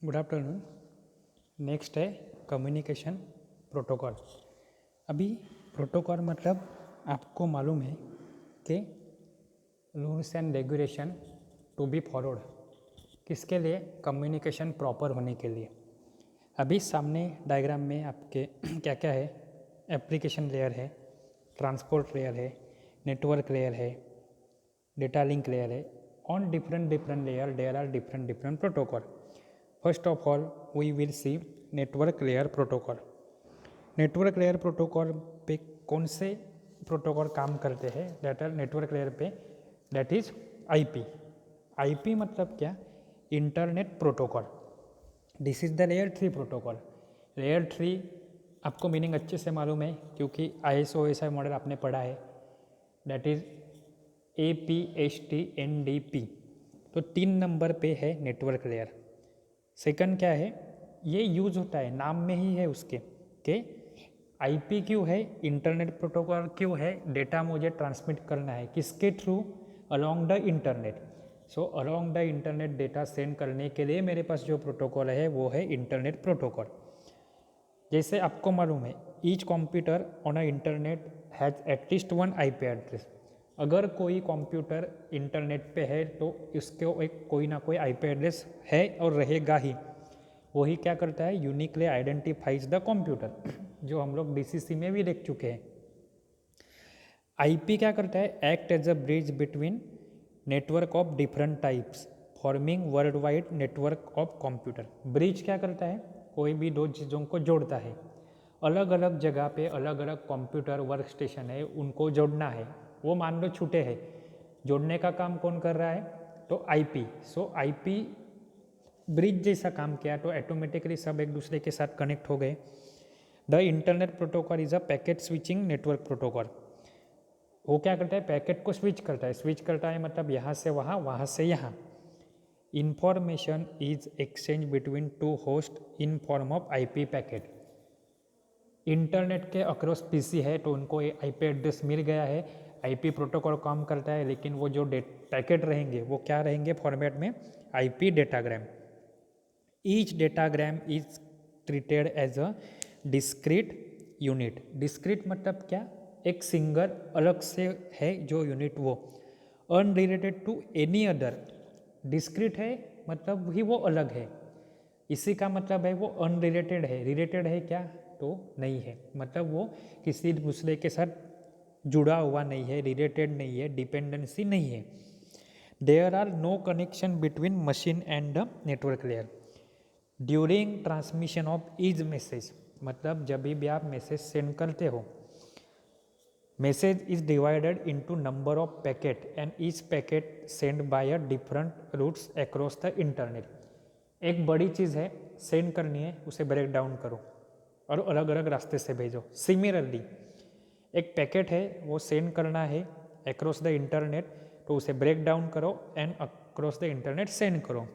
Good afternoon. Next है communication protocol. अभी protocol मतलब आपको मालूम है कि rules and regulation to be followed, किसके लिए? कम्युनिकेशन प्रॉपर होने के लिए। अभी सामने डायग्राम में आपके क्या क्या है? एप्लीकेशन लेयर है, ट्रांसपोर्ट लेयर है, नेटवर्क लेयर है, डेटा लिंक लेयर है। On different layer there are different protocol. First of all we will see network layer protocol. Network layer protocol पे कौन से प्रोटोकॉल काम करते हैं? दैट आर नेटवर्क लेयर पे, दैट इज आईपी। आईपी मतलब क्या? Internet protocol. This is the layer 3 protocol. Layer 3 आपको मीनिंग अच्छे से मालूम है क्योंकि ISO मॉडल आपने पढ़ा है, दैट इज APSTNDP। तो 3 नंबर पे है नेटवर्क लेयर। सेकंड क्या है? ये यूज होता है, नाम में ही है उसके कि आईपी क्यों है, इंटरनेट प्रोटोकॉल क्यों है, डेटा मुझे ट्रांसमिट करना है किसके through? Along the internet. So along the internet data send करने के लिए मेरे पास जो प्रोटोकॉल है वो है इंटरनेट प्रोटोकॉल। जैसे आपको मालूम है each computer on a internet has at least one IP address. अगर कोई कंप्यूटर इंटरनेट पे है तो उसको एक कोई ना कोई आईपी एड्रेस है और रहेगा ही। वही क्या करता है? यूनिकली आइडेंटिफाइज द कंप्यूटर, जो हम लोग डीसीसी में भी देख चुके हैं। आईपी क्या करता है? Act as a bridge between network of different types forming world wide network of computer. Bridge क्या करता है? कोई भी दो चीज़ों को जोड़ता है। अलग अलग जगह पे अलग अलग कंप्यूटर वर्क स्टेशन है, उनको जोड़ना है। वो मान लो छूटे हैं, जोड़ने का काम कौन कर रहा है? तो आईपी। सो आईपी ब्रिज जैसा काम किया तो ऑटोमेटिकली सब एक दूसरे के साथ कनेक्ट हो गए। The internet protocol is a packet switching network protocol. वो क्या करता है? पैकेट को स्विच करता है। स्विच करता है मतलब यहाँ से वहाँ, वहाँ से यहाँ। Information is exchange between two host in form of IP packet. Internet के अक्रॉस पीसी है तो उनको आईपी एड्रेस मिल गया है, आईपी प्रोटोकॉल काम करता है, लेकिन वो जो पैकेट रहेंगे वो क्या रहेंगे फॉर्मेट में? IP datagram. Each datagram is treated as a discrete unit. Discrete मतलब क्या? एक सिंगल अलग से है जो यूनिट, वो unrelated to any other. Discrete है मतलब ही वो अलग है, इसी का मतलब है वो अनरिलेटेड है। रिलेटेड है क्या? तो नहीं है, मतलब वो किसी दूसरे के साथ जुड़ा हुआ नहीं है, रिलेटेड नहीं है, डिपेंडेंसी नहीं है। There are no connection between machine and the network layer during transmission of each message. मतलब जब भी आप मैसेज सेंड करते हो, message is divided into number of packet and each packet send by a different routes across the internet. एक बड़ी चीज़ है, send करनी है, उसे ब्रेक डाउन करो और अलग अलग रास्ते से भेजो। सिमिलरली एक पैकेट है, वो सेंड करना है अक्रॉस द इंटरनेट, तो उसे ब्रेक डाउन करो and across the internet send करो।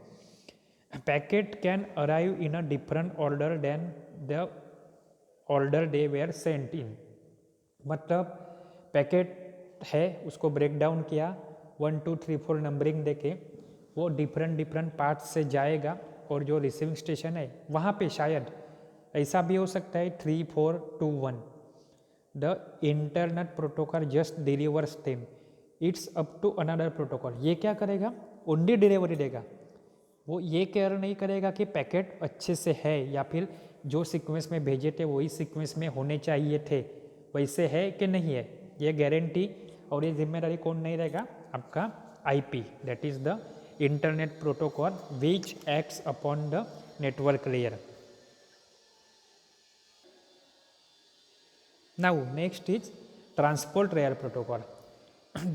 Packet can arrive in a different order than the order they were sent in. मतलब पैकेट है, उसको ब्रेक डाउन किया, 1 2 3 4 नंबरिंग देके वो डिफरेंट पार्ट्स से जाएगा और जो रिसीविंग स्टेशन है वहाँ पे शायद ऐसा भी हो सकता है 3 4 2 1। The internet protocol just delivers them, it's up to another protocol. ये क्या करेगा? ओनली डिलीवरी देगा। वो ये केयर नहीं करेगा कि पैकेट अच्छे से है या फिर जो सीक्वेंस में भेजे थे वही सीक्वेंस में होने चाहिए थे, वैसे है कि नहीं है। ये गारंटी और ये जिम्मेदारी कौन नहीं रहेगा? आपका IP, that is the internet protocol which acts upon the network layer. Now next is transport layer protocol.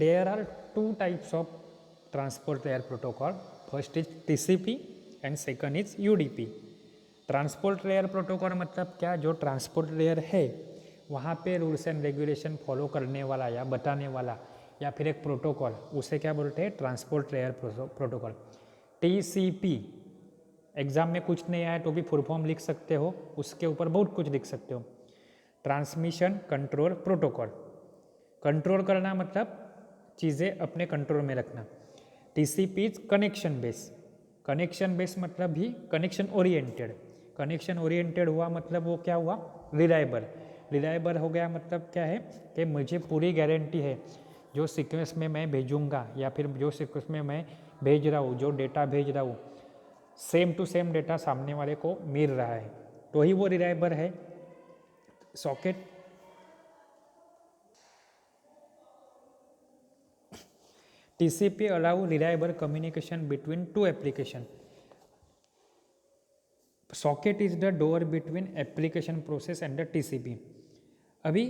There are two types of transport layer protocol. First is TCP and second is UDP. Transport layer protocol मतलब क्या? जो transport layer है वहाँ पे rules and regulation follow करने वाला या बताने वाला या फिर एक प्रोटोकॉल, उसे क्या बोलते हैं? Transport layer protocol. TCP exam में कुछ नहीं आया तो भी फुल फॉर्म लिख सकते हो, उसके ऊपर बहुत कुछ लिख सकते हो। ट्रांसमिशन कंट्रोल प्रोटोकॉल, कंट्रोल करना मतलब चीज़ें अपने कंट्रोल में रखना। TCP is connection base, connection base मतलब भी कनेक्शन ओरिएंटेड। कनेक्शन ओरिएंटेड हुआ मतलब वो क्या हुआ, रिलायबल। रिलायबल हो गया मतलब क्या है कि मुझे पूरी गारंटी है जो सीक्वेंस में मैं भेजूंगा या फिर जो सीक्वेंस में मैं भेज रहा हूँ, जो डेटा भेज रहा हूँ, सेम टू सेम डेटा सामने वाले को मिल रहा है, तो ही वो रिलायबल है। Socket TCP allow reliable communication between two application. Socket is the door between application process and the TCP. अभी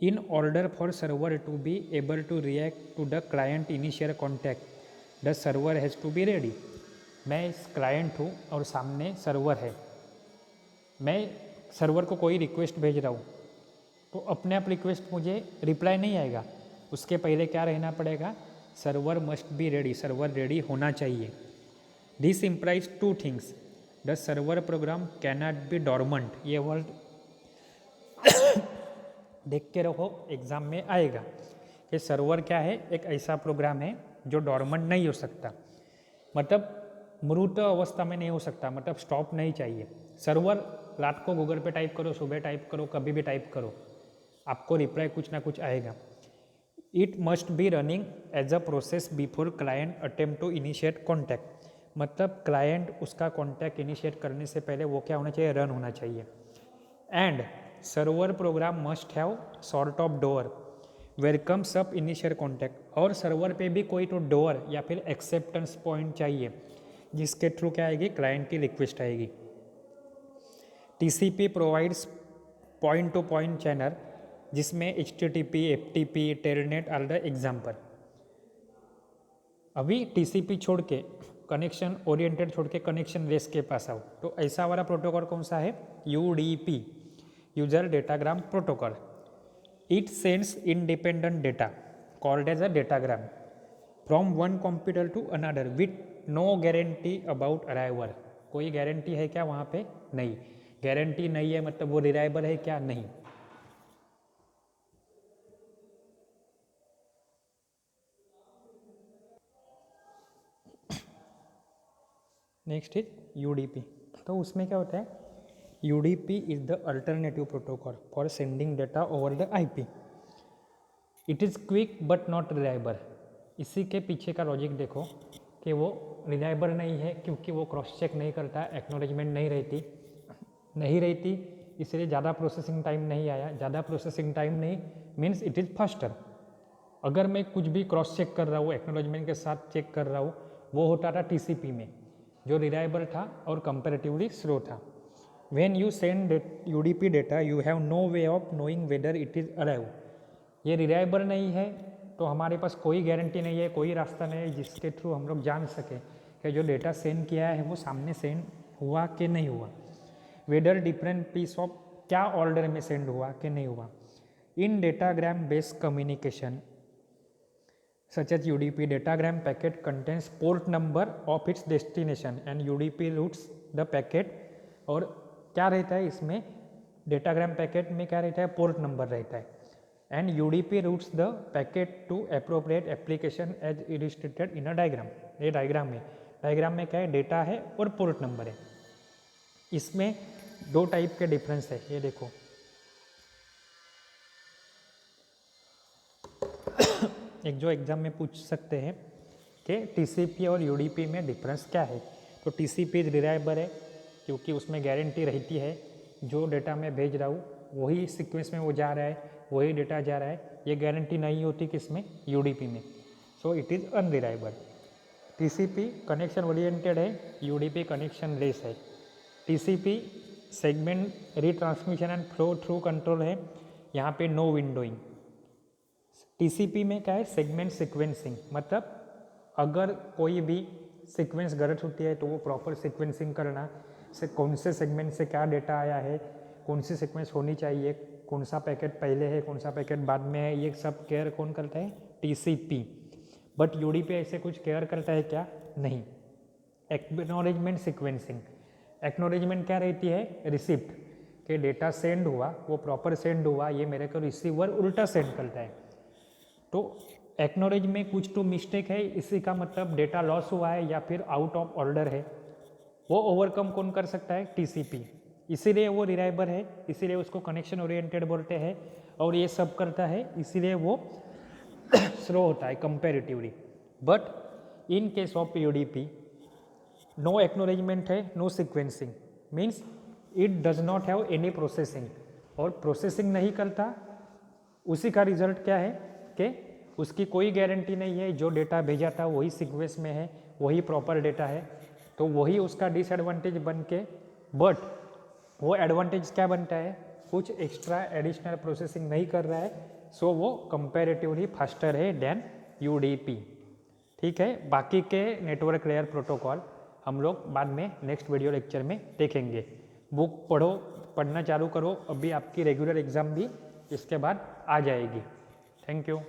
in order for server to be able to react to the client initial contact, the server has to be ready. मैं इस client हूँ और सामने server है, मैं server को कोई रिक्वेस्ट भेज रहा हूँ, तो अपने आप रिक्वेस्ट मुझे रिप्लाई नहीं आएगा, उसके पहले क्या रहना पड़ेगा, server must be ready, server ready होना चाहिए। This implies two things, the server program cannot be dormant, ये वर्ड देख के रहो एग्जाम में आएगा कि सर्वर क्या है, एक ऐसा प्रोग्राम है जो डॉर्मेंट नहीं हो सकता, मतलब मृत अवस्था में नहीं हो सकता, मतलब स्टॉप नहीं चाहिए। सर्वर रात को गूगल पे टाइप करो, सुबह टाइप करो, कभी भी टाइप करो, आपको रिप्लाई कुछ ना कुछ आएगा। It must be running as a process before client attempt to initiate contact, मतलब क्लाइंट उसका कॉन्टैक्ट इनिशिएट करने से पहले वो क्या होना चाहिए, रन होना चाहिए। And server program must have sort of door welcomes up initial contact, और सर्वर पे भी कोई तो डोर या फिर एक्सेप्टेंस पॉइंट चाहिए जिसके थ्रू क्या आएगी, क्लाइंट की रिक्वेस्ट आएगी। TCP provides point to point channel जिसमें HTTP, FTP, telnet are the example. अभी TCP छोड़ के, कनेक्शन ओरिएंटेड छोड़ के कनेक्शन लेस के पास आओ, तो ऐसा वाला प्रोटोकॉल कौन सा है, UDP, user datagram protocol. It sends independent data called as a datagram from one computer to another with no guarantee about arrival. कोई गारंटी है क्या वहाँ पे, नहीं, गारंटी नहीं है मतलब वो रिलायबल है क्या, नहीं। Next is UDP। तो उसमें क्या होता है, UDP is the alternative protocol for sending data over the IP। It is quick but not reliable. इसी के पीछे का लॉजिक देखो कि वो रिलायबल नहीं है क्योंकि वो क्रॉस चेक नहीं करता, एक्नॉलेजमेंट नहीं रहती, इसलिए ज़्यादा प्रोसेसिंग टाइम नहीं आया। ज़्यादा प्रोसेसिंग टाइम नहीं मीन्स इट इज़ फास्टर। अगर मैं कुछ भी क्रॉस चेक कर रहा हूँ, एक्नॉलेजमेंट के साथ चेक कर रहा हूँ, वो होता था TCP में, जो रिलायबल था और कंपैरेटिवली स्लो था। When you send UDP data you have no way of knowing whether it is arrive. ये रिलायबल नहीं है तो हमारे पास कोई गारंटी नहीं है, कोई रास्ता नहीं है जिसके थ्रू हम लोग जान सकें कि जो डेटा सेंड किया है वो सामने सेंड हुआ कि नहीं हुआ, वेदर डिफरेंट पीस ऑफ क्या ऑर्डर में सेंड हुआ कि नहीं हुआ। In datagram based communication such as UDP, datagram packet contains port number of its destination and UDP routes the packet। और क्या रहता है इसमें, डेटाग्राम पैकेट में क्या रहता है, पोर्ट नंबर रहता है, and UDP routes the packet to appropriate application as illustrated in a diagram. ये डायग्राम में क्या है, डेटा है और पोर्ट नंबर है। इसमें दो टाइप के डिफरेंस है, ये देखो एक जो एग्जाम में पूछ सकते हैं कि TCP और UDP में डिफरेंस क्या है। तो TCP रिलायबल है क्योंकि उसमें गारंटी रहती है जो डेटा मैं भेज रहा हूँ वही सीक्वेंस में वो जा रहा है, वही डेटा जा रहा है। ये गारंटी नहीं होती किसमें, UDP में, so it is unreliable. TCP connection oriented है, UDP कनेक्शन लेस है। TCP segment retransmission and flow through control है, यहाँ पे नो विंडोइंग। TCP में क्या है, सेगमेंट सीक्वेंसिंग, मतलब अगर कोई भी सीक्वेंस गलत होती है तो वो प्रॉपर सीक्वेंसिंग करना, से कौन से सेगमेंट से क्या डेटा आया है, कौन सी सीक्वेंस होनी चाहिए, कौन सा पैकेट पहले है कौन सा पैकेट बाद में है, ये सब केयर कौन करता है, TCP। बट UDP ऐसे कुछ केयर करता है क्या, नहीं। एक्नॉलेजमेंट सीक्वेंसिंग, एक्नॉलेजमेंट क्या रहती है, रिसिप्ट के डेटा सेंड हुआ, वो प्रॉपर सेंड हुआ, ये मेरे को रिसीवर उल्टा सेंड करता है। तो एक्नोलेज में कुछ तो मिस्टेक है, इसी का मतलब डेटा लॉस हुआ है या फिर आउट ऑफ ऑर्डर है, वो ओवरकम कौन कर सकता है? टीसीपी। इसीलिए वो रिलायबल है, इसीलिए उसको कनेक्शन ओरिएंटेड बोलते हैं, और ये सब करता है, इसीलिए वो स्लो होता है comparatively. But in case of UDP no acknowledgement है, no sequencing, means it does not have any processing, और प्रोसेसिंग नहीं करता, उसी का रिजल्ट क्या है कि उसकी कोई गारंटी नहीं है, जो डेटा भेजा था वही सीक्वेंस में है, वही प्रॉपर डेटा है, तो वही उसका डिसएडवांटेज बन के, बट वो एडवांटेज क्या बनता है? कुछ एक्स्ट्रा एडिशनल प्रोसेसिंग नहीं कर रहा है, सो वो कंपैरेटिवली फास्टर है देन यूडीपी। ठीक है, बाकी के नेटवर्क लेयर प्रोटोकॉल हम लोग बाद में नेक्स्ट वीडियो लेक्चर में देखेंगे। बुक पढ़ो, पढ़ना चालू करो, अभी आपकी रेगुलर एग्ज़ाम भी इसके बाद आ जाएगी। Thank you.